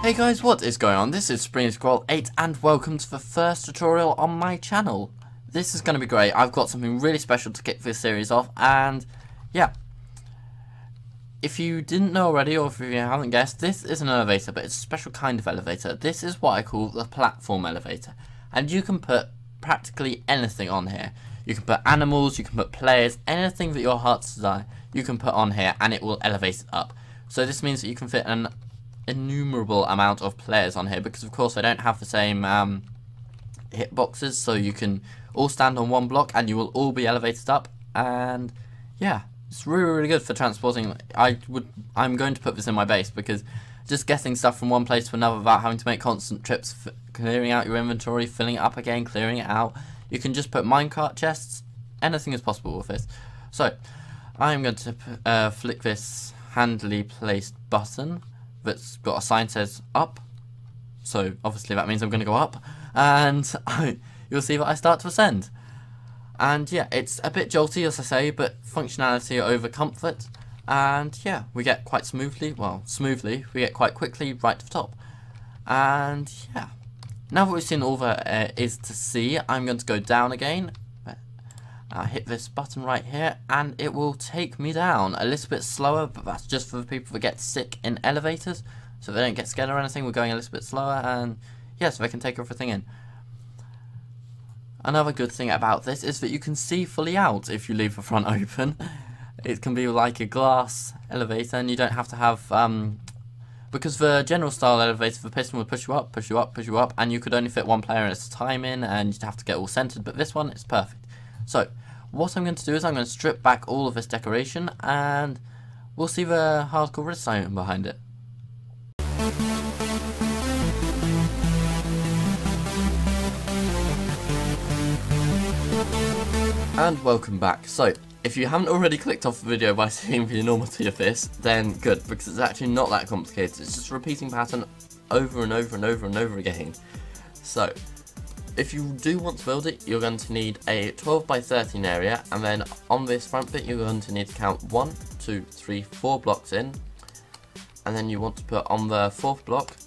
Hey guys, what is going on? This is Scroll8 and welcome to the first tutorial on my channel. This is going to be great. I've got something really special to kick this series off, and yeah. If you didn't know already, or if you haven't guessed, this is an elevator, but it's a special kind of elevator. This is what I call the platform elevator, and you can put practically anything on here. You can put animals, you can put players, anything that your heart's desire, you can put on here, and it will elevate it up. So this means that you can fit an innumerable amount of players on here, because of course they don't have the same hitboxes, so you can all stand on one block and you will all be elevated up. And yeah, it's really good for transporting. I'm going to put this in my base, because just getting stuff from one place to another without having to make constant trips, clearing out your inventory, filling it up again, clearing it out, you can just put minecart chests. Anything is possible with this. So I'm going to flick this handily placed button that's got a sign that says up, so obviously that means I'm going to go up, and you'll see that I start to ascend. And yeah, it's a bit jolty, as I say, but functionality over comfort, and yeah, we get quite smoothly, we get quite quickly right to the top. And yeah, now that we've seen all there is to see, I'm going to go down again. Hit this button right here and it will take me down a little bit slower, but that's just for the people that get sick in elevators, so they don't get scared or anything. We're going a little bit slower, and yeah, so they can take everything in. Another good thing about this is that you can see fully out if you leave the front open. It can be like a glass elevator, and you don't have to have because the general style elevator, the piston would push you up, push you up, push you up, and you could only fit one player at a time in, and you'd have to get all centered. But this one is perfect. So what I'm going to do is I'm going to strip back all of this decoration, and we'll see the hardcore redstone behind it. And welcome back. So if you haven't already clicked off the video by seeing the enormity of this, then good, because it's actually not that complicated. It's just a repeating pattern over and over and over and over again. So if you do want to build it, you're going to need a 12 by 13 area, and then on this front bit you're going to need to count 1, 2, 3, 4 blocks in, and then you want to put on the 4th block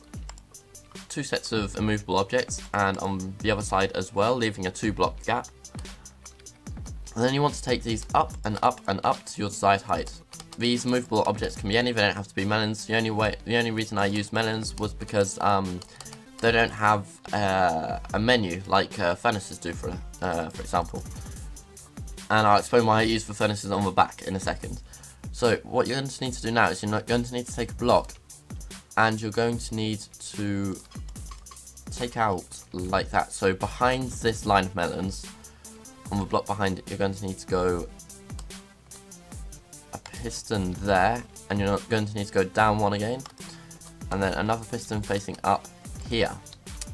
2 sets of immovable objects, and on the other side as well, leaving a 2-block gap. And then you want to take these up and up and up to your desired height. These immovable objects can be any, they don't have to be melons. The only reason I used melons was because they don't have a menu like furnaces do, for example. And I'll explain why I use the furnaces on the back in a second. So what you're going to need to do now is you're going to need to take a block, and you're going to need to take out like that. So behind this line of melons, on the block behind it, you're going to need to go a piston there, and you're not going to need to go down one again, and then another piston facing up here,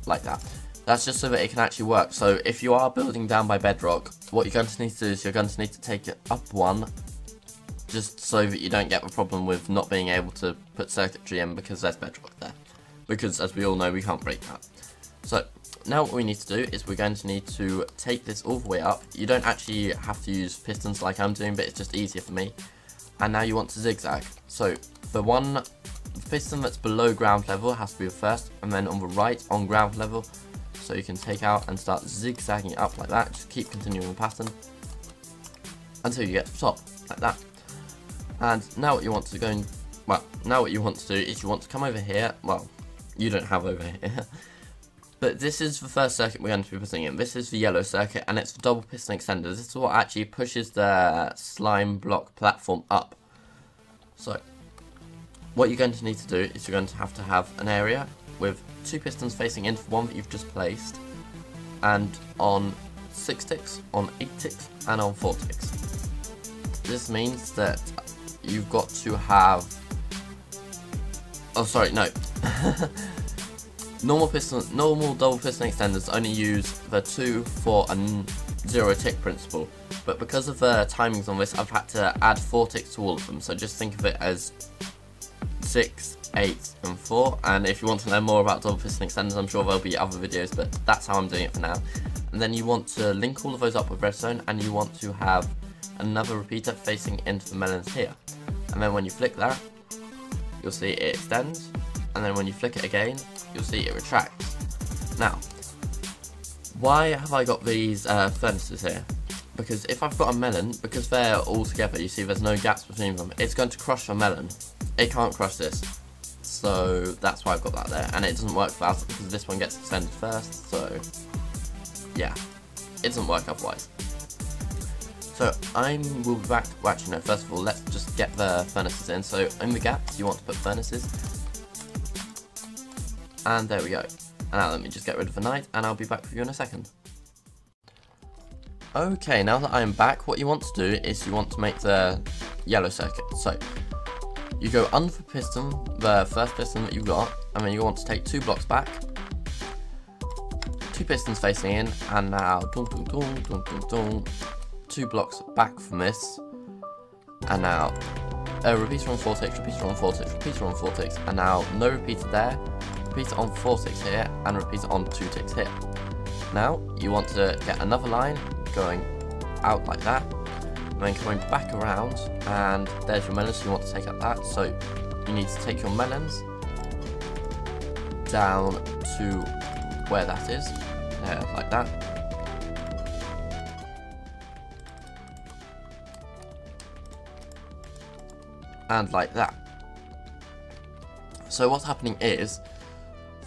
like that. That's just so that it can actually work. So if you are building down by bedrock, what you're going to need to do is you're going to need to take it up one, just so that you don't get the problem with not being able to put circuitry in because there's bedrock there, because as we all know, we can't break that. So now what we need to do is we're going to need to take this all the way up. You don't actually have to use pistons like I'm doing, but it's just easier for me. And now you want to zigzag. So the piston that's below ground level has to be the first, and then on the right on ground level, so you can take out and start zigzagging up like that. Just keep continuing the pattern until you get to the top, like that. And now what you want to do is you want to come over here. Well, you don't have over here. But this is the first circuit we're going to be putting in. This is the yellow circuit, and it's the double piston extender. This is what actually pushes the Slimeblock platform up. So what you're going to need to do is you're going to have an area with 2 pistons facing into the one that you've just placed, and on 6 ticks, on 8 ticks, and on 4 ticks. This means that you've got to have... Oh, sorry, no. Normal double piston extenders only use the 2, 4, and 0 tick principle, but because of the timings on this, I've had to add 4 ticks to all of them. So just think of it as 6, 8, and 4. And if you want to know more about double piston extenders, I'm sure there'll be other videos, but that's how I'm doing it for now. And then you want to link all of those up with redstone, and you want to have another repeater facing into the melons here. And then when you flick that, you'll see it extends, and then when you flick it again, you'll see it retracts. Now, why have I got these furnaces here? Because if I've got a melon, because they're all together, you see there's no gaps between them, it's going to crush your melon. It can't crush this. So that's why I've got that there, and it doesn't work without it because this one gets extended first, so yeah, it doesn't work otherwise. So I will be back, well actually no, first of all let's just get the furnaces in. So in the gaps you want to put furnaces, and there we go. And now let me just get rid of the night and I'll be back with you in a second. Okay, now that I'm back, what you want to do is you want to make the yellow circuit. So you go under the piston, the first piston that you've got, and then you want to take 2 blocks back, 2 pistons facing in, and now 2 blocks back from this, and now a repeater on 4 ticks, repeater on 4 ticks, repeater on 4 ticks, and now no repeater there, repeater on 4 ticks here, and repeater on 2 ticks here. Now you want to get another line going out like that, and then coming back around, and there's your melons, so you want to take out that, so you need to take your melons down to where that is, like that. And like that. So what's happening is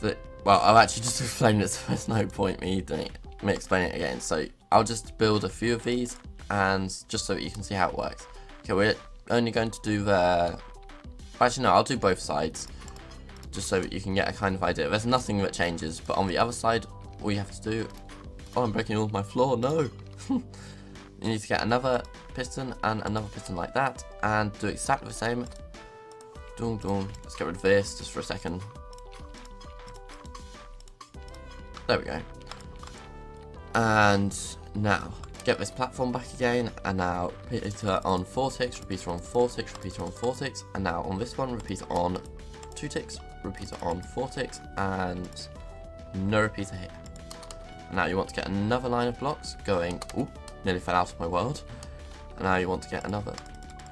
that, well, I'll actually just explain it, so there's no point me explaining it again. So I'll just build a few of these, and just so that you can see how it works. Okay, we're only going to do the, actually no, I'll do both sides, just so that you can get a kind of idea. There's nothing that changes, but on the other side, all you have to do, oh, I'm breaking all my floor, no. You need to get another piston and another piston like that, and do exactly the same. Let's get rid of this just for a second. There we go. And now get this platform back again, and now repeater on 4 ticks, repeater on 4 ticks, repeater on 4 ticks, and now on this one, repeater on 2 ticks, repeater on 4 ticks, and no repeater here. And now you want to get another line of blocks going, ooh, nearly fell out of my world. And now you want to get another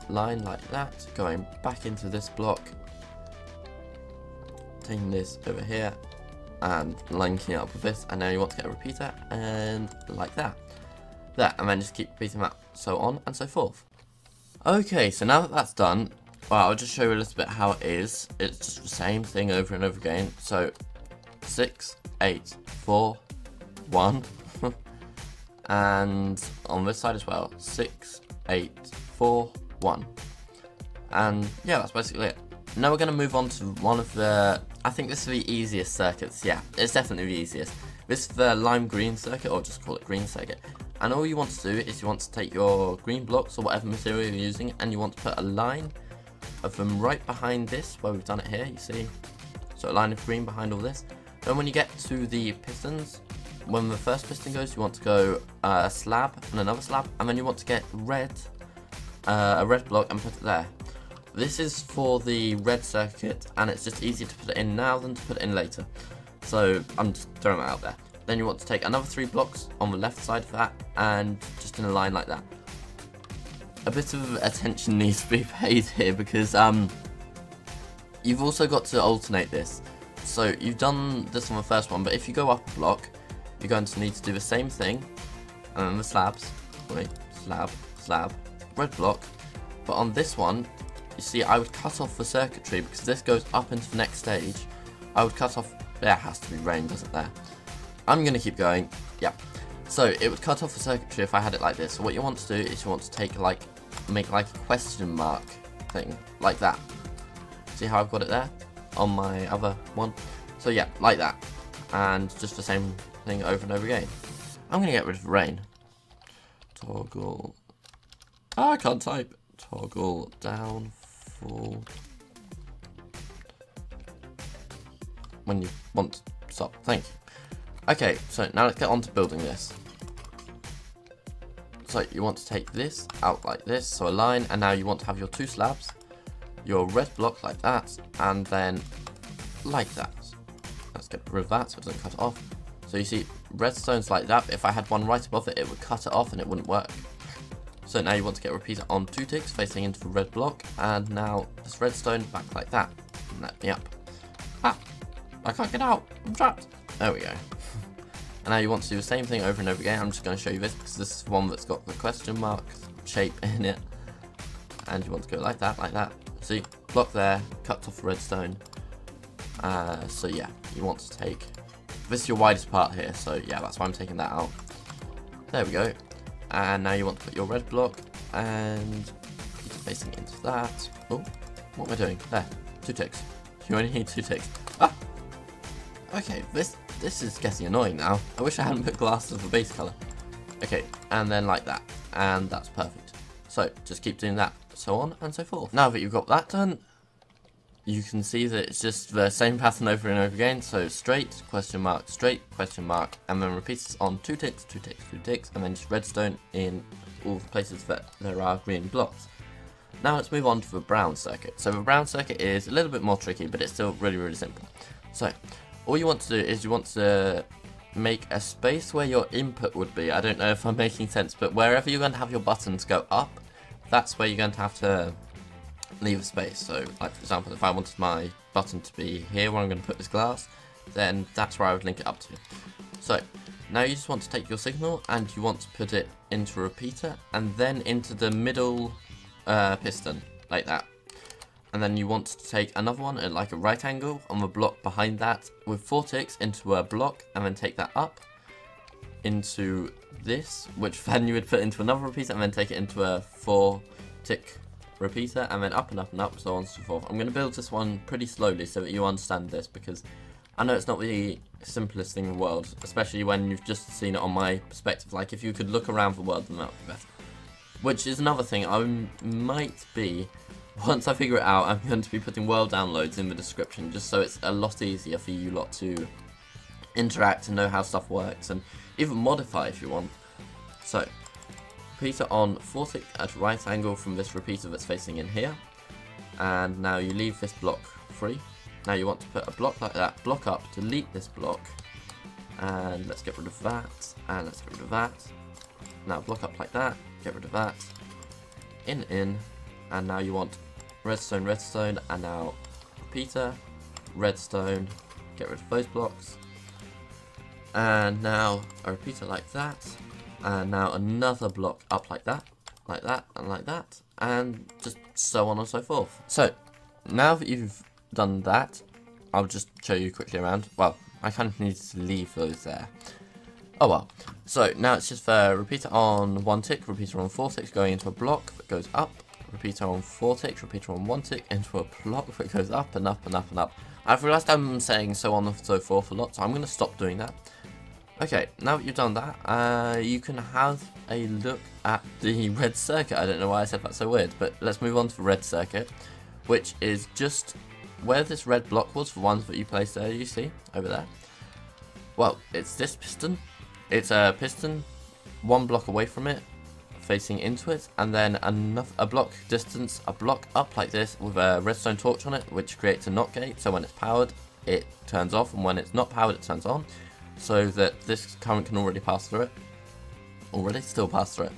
line like that, going back into this block, taking this over here, and linking it up with this, and now you want to get a repeater, and like that. There, and then just keep repeating that, so on and so forth. Okay, so now that that's done, well, I'll just show you a little bit how it is. It's just the same thing over and over again. So 6, 8, 4, 1, and on this side as well, 6, 8, 4, 1, and yeah, that's basically it. Now we're going to move on to one of the, I think this is the easiest circuits. Yeah, it's definitely the easiest. This is the lime green circuit, or just call it green circuit. And all you want to do is you want to take your green blocks or whatever material you're using, and you want to put a line of them right behind this, where we've done it here, you see. So a line of green behind all this. Then when you get to the pistons, when the first piston goes, you want to go a slab and another slab, and then you want to get red, a red block, and put it there. This is for the red circuit, and it's just easier to put it in now than to put it in later. So I'm just throwing that out there. Then you want to take another 3 blocks on the left side of that, and just in a line like that. A bit of attention needs to be paid here, because you've also got to alternate this. So you've done this on the first one, but if you go up a block, you're going to need to do the same thing, and then the slabs, wait, slab, slab, red block. But on this one, you see, I would cut off the circuitry, because this goes up into the next stage. I would cut off, there has to be rain, doesn't there? I'm going to keep going, yeah. So it would cut off the circuitry if I had it like this. So what you want to do is you want to take like, make like a question mark thing, like that. See how I've got it there on my other one? So yeah, like that. And just the same thing over and over again. I'm going to get rid of the rain. Toggle, I can't type. Toggle down, full. When you want to stop, thank you. Okay, so now let's get on to building this. So you want to take this out like this, so a line, and now you want to have your 2 slabs, your red block like that, and then like that. Let's get rid of that so it doesn't cut it off. So you see, redstone's like that, but if I had one right above it, it would cut it off and it wouldn't work. So now you want to get a repeater on 2 ticks facing into the red block, and now this redstone back like that. Let me up. Ah! I can't get out. I'm trapped. There we go. And now you want to do the same thing over and over again. I'm just going to show you this because this is one that's got the question mark shape in it. And you want to go like that, like that. See, block there, cut off redstone. So yeah, you want to take, this is your widest part here, so yeah, that's why I'm taking that out. There we go. And now you want to put your red block and facing into that. Oh, what am I doing? There, 2 ticks. You only need 2 ticks. Ah! Okay, this is getting annoying now. I wish I hadn't put glass as the base colour. Okay, and then like that, and that's perfect. So, just keep doing that, so on and so forth. Now that you've got that done, you can see that it's just the same pattern over and over again. So straight, question mark, straight, question mark, and then repeats on 2 ticks, 2 ticks, 2 ticks, and then just redstone in all the places that there are green blocks. Now let's move on to the brown circuit. So the brown circuit is a little bit more tricky, but it's still really, really simple. So all you want to do is you want to make a space where your input would be. I don't know if I'm making sense, but wherever you're going to have your buttons go up, that's where you're going to have to leave a space. So like for example, if I wanted my button to be here where I'm going to put this glass, then that's where I would link it up to. So now you just want to take your signal and you want to put it into a repeater and then into the middle piston, like that. And then you want to take another one at like a right angle on the block behind that with 4 ticks into a block, and then take that up into this, which then you would put into another repeater, and then take it into a 4 tick repeater, and then up and up and up, so on and so forth. I'm going to build this one pretty slowly so that you understand this, because I know it's not the simplest thing in the world, especially when you've just seen it on my perspective. Like, if you could look around the world, then that would be better. Which is another thing I might be, once I figure it out, I'm going to be putting world downloads in the description, just so it's a lot easier for you lot to interact and know how stuff works, and even modify if you want. So, repeater on 4 tick at right angle from this repeater that's facing in here, and now you leave this block free. Now you want to put a block like that, block up, delete this block, and let's get rid of that, and let's get rid of that. Now block up like that, get rid of that, in, and now you want redstone, redstone, and now repeater, redstone, get rid of those blocks, and now a repeater like that, and now another block up like that, and like that, and just so on and so forth. So, now that you've done that, I'll just show you quickly around. Well, I kind of need to leave those there. Oh well. So, now it's just the repeater on 1 tick, repeater on 4 ticks going into a block that goes up, repeater on 4 ticks, repeater on 1 tick into a block that goes up and up and up and up. I've realised I'm saying so on and so forth a lot, so I'm going to stop doing that. Okay, now that you've done that, you can have a look at the red circuit. I don't know why I said that so weird, but let's move on to the red circuit, which is just where this red block was, the ones that you placed there, you see, over there. Well, it's this piston. It's a piston 1 block away from it, facing into it, and then a block distance, a block up like this with a redstone torch on it, which creates a NOT gate, so when it's powered, it turns off, and when it's not powered, it turns on, so that this current can already pass through it. Still pass through it.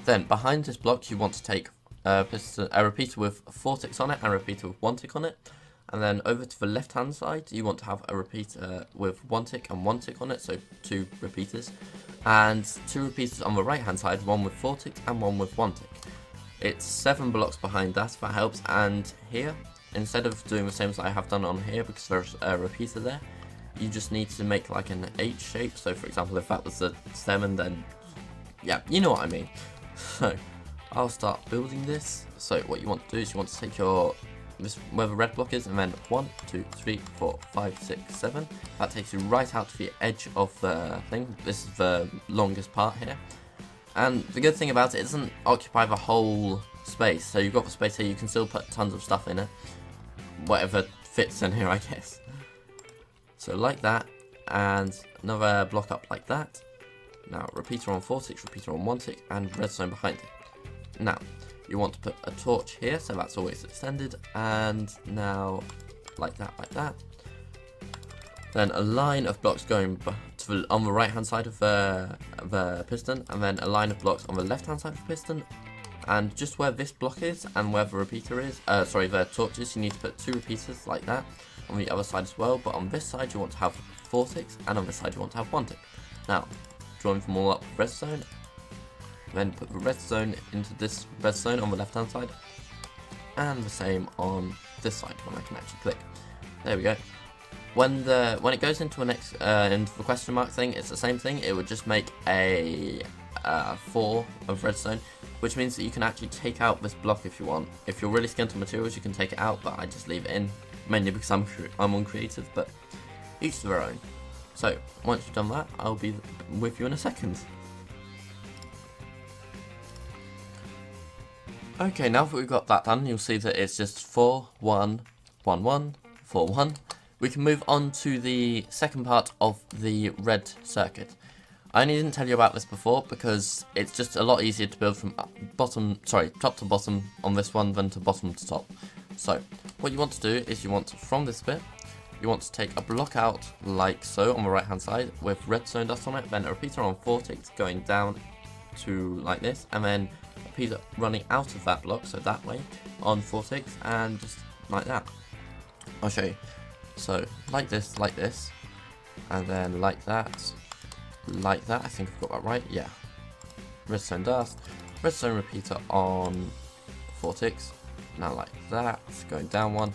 Then, behind this block, you want to take a repeater with 4 ticks on it, and a repeater with 1 tick on it. And then over to the left-hand side, you want to have a repeater with 1 tick and 1 tick on it, so 2 repeaters. And 2 repeaters on the right-hand side, 1 with 4 ticks and 1 with 1 tick. It's 7 blocks behind that, if that helps. And here, instead of doing the same as I have done on here, because there's a repeater there, you just need to make like an H shape. So for example, if that was a 7, then yeah, you know what I mean. So I'll start building this. So what you want to do is you want to take your where the red block is, and then 1, 2, 3, 4, 5, 6, 7. That takes you right out to the edge of the thing. This is the longest part here. And the good thing about it doesn't occupy the whole space. So you've got the space here, you can still put tons of stuff in it. Whatever fits in here, I guess. So like that, and another block up like that. Now repeater on 4 ticks, repeater on 1 tick, and redstone behind it. Now you want to put a torch here, so that's always extended, and now like that. Then a line of blocks going on the right hand side of the piston, and then a line of blocks on the left hand side of the piston. And just where this block is and where the repeater is, the torch is, you need to put 2 repeaters like that. on the other side as well, but on this side you want to have 4 ticks, and on this side you want to have 1 tick. Now, join them all up with redstone, then put the redstone into this redstone on the left hand side, and the same on this side when I can actually click. There we go. When it goes into the next into the question mark thing, it's the same thing. It would just make a 4 of redstone, which means that you can actually take out this block if you want. If you're really skint on materials, you can take it out, but I just leave it in, mainly because I'm uncreative, but each to their own. So once you've done that, I'll be with you in a second. Okay, now that we've got that done, you'll see that it's just 4, 1, 1, 1, 4, 1. We can move on to the second part of the red circuit. I only didn't tell you about this before because it's just a lot easier to build from top to bottom on this one than to bottom to top. So what you want to do is you want to, from this bit, you want to take a block out like so on the right hand side with redstone dust on it, then a repeater on 4 ticks going down to like this, and then a repeater running out of that block, so that way, on 4 ticks, and just like that. I'll show you. So like this, and then like that, I think I've got that right, yeah. Redstone dust, redstone repeater on 4 ticks, now like that, going down one,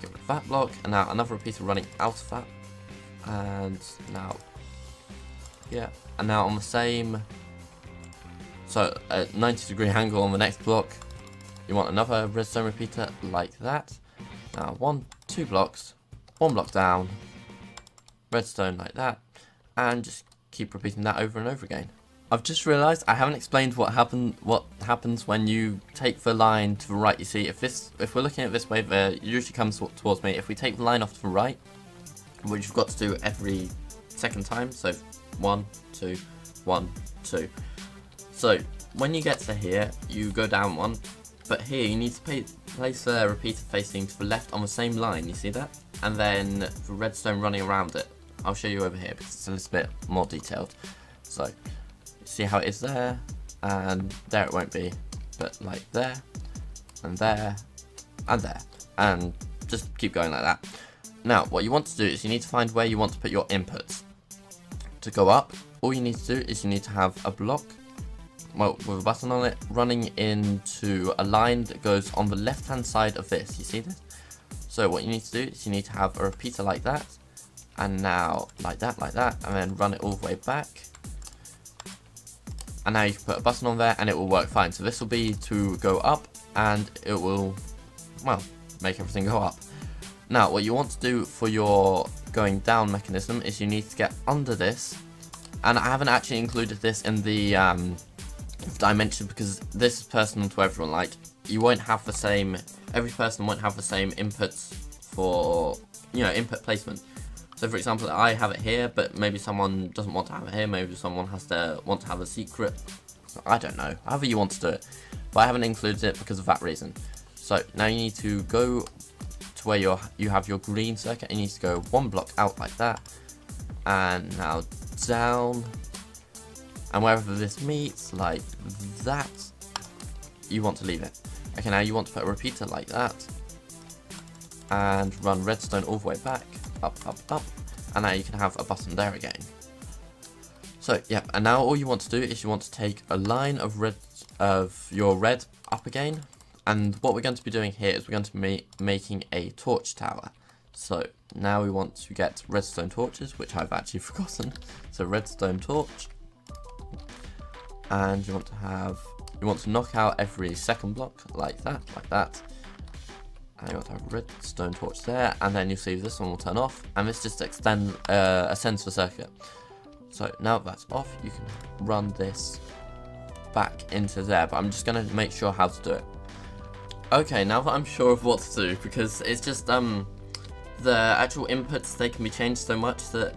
get rid of that block, and now another repeater running out of that, and now, yeah, and now on the same, so a 90-degree angle on the next block, you want another redstone repeater like that, now 2 blocks, 1 block down, redstone like that, and just keep repeating that over and over again. I've just realised I haven't explained what happens when you take the line to the right. You see, if we're looking at this way, it usually comes towards me. If we take the line off to the right, which you've got to do every second time, so 1, 2, 1, 2. So when you get to here, you go down 1, but here you need to place the repeater facing to the left on the same line. You see that? And then the redstone running around it. I'll show you over here because it's a little bit more detailed. So see how it is there, and there it won't be, but like there, and there, and there, and just keep going like that. Now what you want to do is you need to find where you want to put your inputs. To go up, all you need to do is you need to have a block, well, with a button on it, running into a line that goes on the left hand side of this. You see this? So what you need to do is you need to have a repeater like that, and now like that, and then run it all the way back. And now you can put a button on there and it will work fine. So this will be to go up, and it will, well, make everything go up. Now what you want to do for your going down mechanism is you need to get under this, and I haven't actually included this in the dimension because this is personal to everyone. Like, you won't have the same, every person won't have the same inputs for, you know, input placement. So for example, I have it here, but maybe someone doesn't want to have it here, maybe someone want to have a secret, I don't know, however you want to do it. But I haven't included it because of that reason. So now you need to go to where you have your green circuit, and you need to go 1 block out like that, and now down, and wherever this meets, like that, you want to leave it. Okay, now you want to put a repeater like that, and run redstone all the way back, up, and now you can have a button there again. So yeah, and now all you want to do is you want to take a line of your red up again, and what we're going to be doing here is we're going to be making a torch tower. So now we want to get redstone torches, which I've actually forgotten. So redstone torch, and you want to knock out every second block like that, and you want to have a redstone torch there, and then you see this one will turn off, and this just ascends the circuit. So now that that's off, you can run this back into there, but I'm just going to make sure how to do it. Okay, now that I'm sure of what to do, because it's just the actual inputs, they can be changed so much that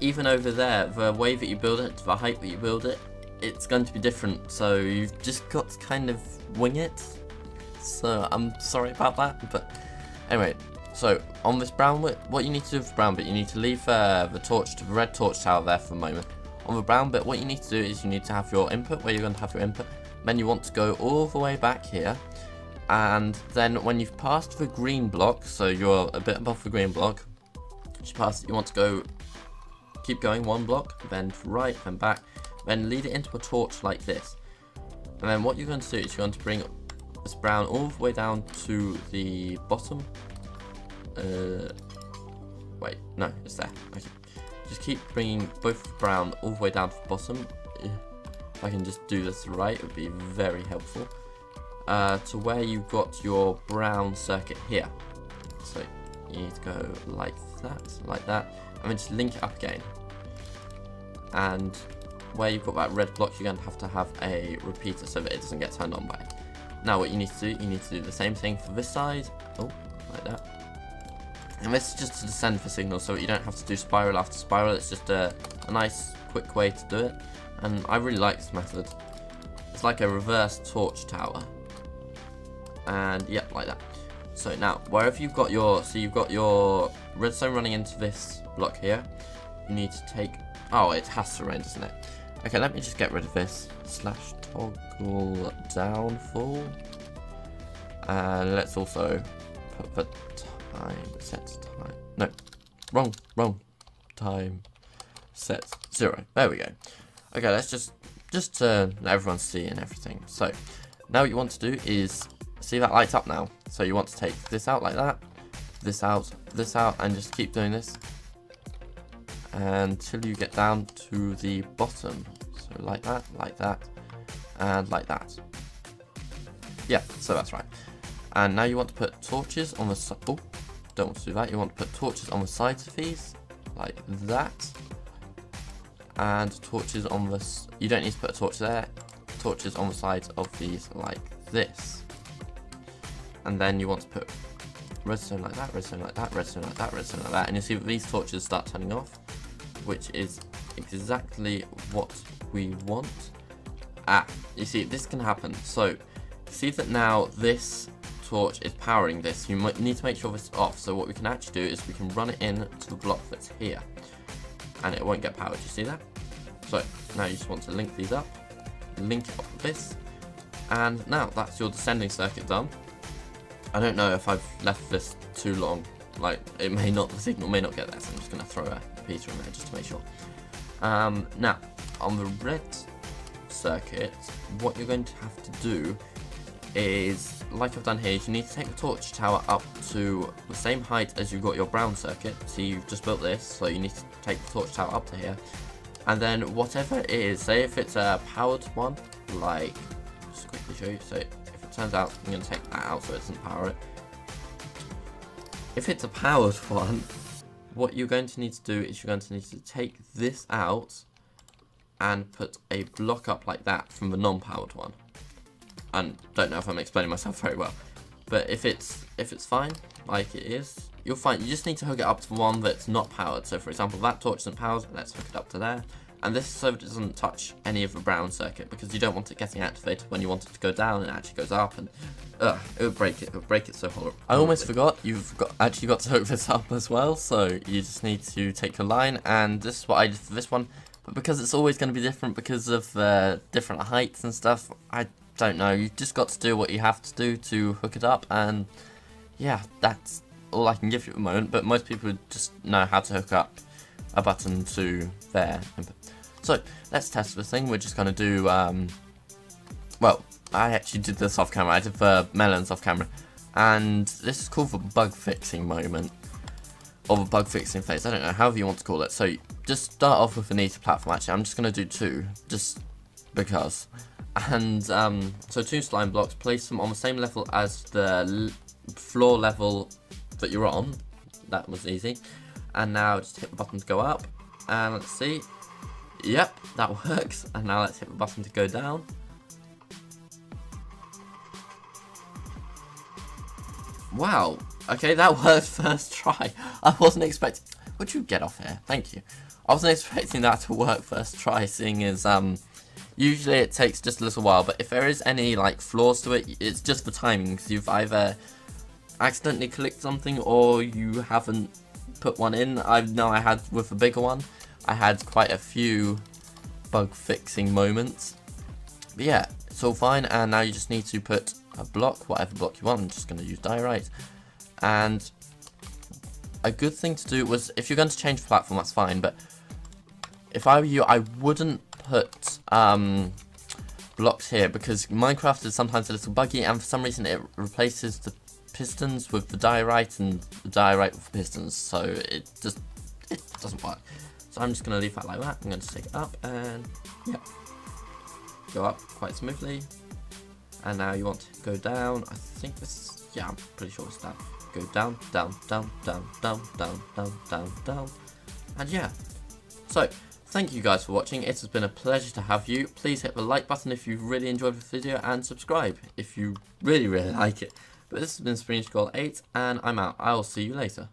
even over there, the way that you build it, the height that you build it, it's going to be different, so you've just got to kind of wing it. So I'm sorry about that, but anyway, so on this brown bit, what you need to do with the brown bit, you need to leave the red torch tower there for a moment. On the brown bit, what you need to do is you need to have your input, where you're going to have your input, then you want to go all the way back here, And then when you've passed the green block, so you're a bit above the green block, you want to go, keep going 1 block, then right, then back, then lead it into a torch like this. And then what you're going to do is you're going to bring this brown all the way down to the bottom. Wait, no, it's there. Okay. Just keep bringing both brown all the way down to the bottom. If I can just do this right, it would be very helpful. To where you've got your brown circuit here. So you need to go like that, and then just link it up again. And where you've got that red block, you're going to have a repeater so that it doesn't get turned on by it. Now what you need to do, you need to do the same thing for this side. Oh, like that. And this is just to descend the signal so that you don't have to do spiral after spiral. It's just a nice quick way to do it. And I really like this method. It's like a reverse torch tower. And yep, like that. So now, wherever you've got your, you've got your redstone running into this block here. You need to take, oh, it has to rain, doesn't it? Okay, let me just get rid of this. / toggle down full. And let's also put the time, set time. No, wrong. Time, set 0. There we go. Okay, let's just let everyone see and everything. So now what you want to do is see that light up now. So you want to take this out like that, this out, and just keep doing this until you get down to the bottom. So like that, and like that. Yeah, so that's right. And now you want to put torches on the side. Oh, don't want to do that. You want to put torches on the sides of these, like that. And torches on the, you don't need to put a torch there, torches on the sides of these like this. And then you want to put redstone like that, redstone like that, redstone like that, redstone like that, and you'll see that these torches start turning off, which is exactly what we want. You see, this can happen. So, see that now this torch is powering this, you might need to make sure this is off. So what we can actually do is we can run it in to the block that's here, and it won't get powered. You see that? So now you just want to link these up, link it up with this, and now that's your descending circuit done. I don't know if I've left this too long, like it may not, the signal may not get there, so I'm just going to throw a repeater in there just to make sure. Now on the red circuit, what you're going to have to do is, like I've done here, you need to take the torch tower up to the same height as you've got your brown circuit. So you've just built this, so you need to take the torch tower up to here, and then whatever it is, say if it's a powered one, like, just quickly show you, so if it turns out, I'm going to take that out so it doesn't power it. If it's a powered one, what you're going to need to do is you're going to need to take this out and put a block up like that from the non-powered one. And don't know if I'm explaining myself very well, but if it's fine like it is, you'll find you just need to hook it up to the one that's not powered. So for example, that torch isn't powered, let's hook it up to there, and this so it doesn't touch any of the brown circuit, because you don't want it getting activated when you want it to go down, and it actually goes up, and it would break it. It would break it so horrible. I almost forgot, you've actually got to hook this up as well. So you just need to take your line, and this is what I did for this one. But because it's always going to be different because of different heights and stuff, I don't know, you just got to do what you have to do to hook it up, and yeah, that's all I can give you at the moment. But most people would just know how to hook up a button to their input. So let's test this thing. We're just going to do, well, I actually did this off camera, I did the melons off camera, and this is called the bug fixing moment, or the bug fixing phase, I don't know, however you want to call it. So just start off with an easy platform. Actually, I'm just going to do 2, just because. And so 2 slime blocks, place them on the same level as the floor level that you're on. That was easy. And now just hit the button to go up, and let's see, yep, that works. And now let's hit the button to go down. Wow, okay, that worked first try. I wasn't expecting, would you get off here, thank you. I wasn't expecting that to work first try, seeing as usually it takes just a little while, but if there is any like flaws to it, it's just the timing. So you've either accidentally clicked something or you haven't put one in. I know I had with the bigger one, I had quite a few bug fixing moments. But yeah, it's all fine, and now you just need to put a block, whatever block you want. I'm just going to use diorite. And a good thing to do was, if you're going to change platform, that's fine, but if I were you, I wouldn't put blocks here, because Minecraft is sometimes a little buggy, and for some reason it replaces the pistons with the diorite and the diorite with pistons, so it doesn't work. So I'm just going to leave that like that. I'm going to take it up and yeah, go up quite smoothly. And now you want to go down. I think this is, yeah, I'm pretty sure it's down. Go down, down, down, down, down, down, down, down, down. And yeah. So, thank you guys for watching. It has been a pleasure to have you. Please hit the like button if you really enjoyed this video, and subscribe if you really like it. But this has been Slimeblock 8, and I'm out. I'll see you later.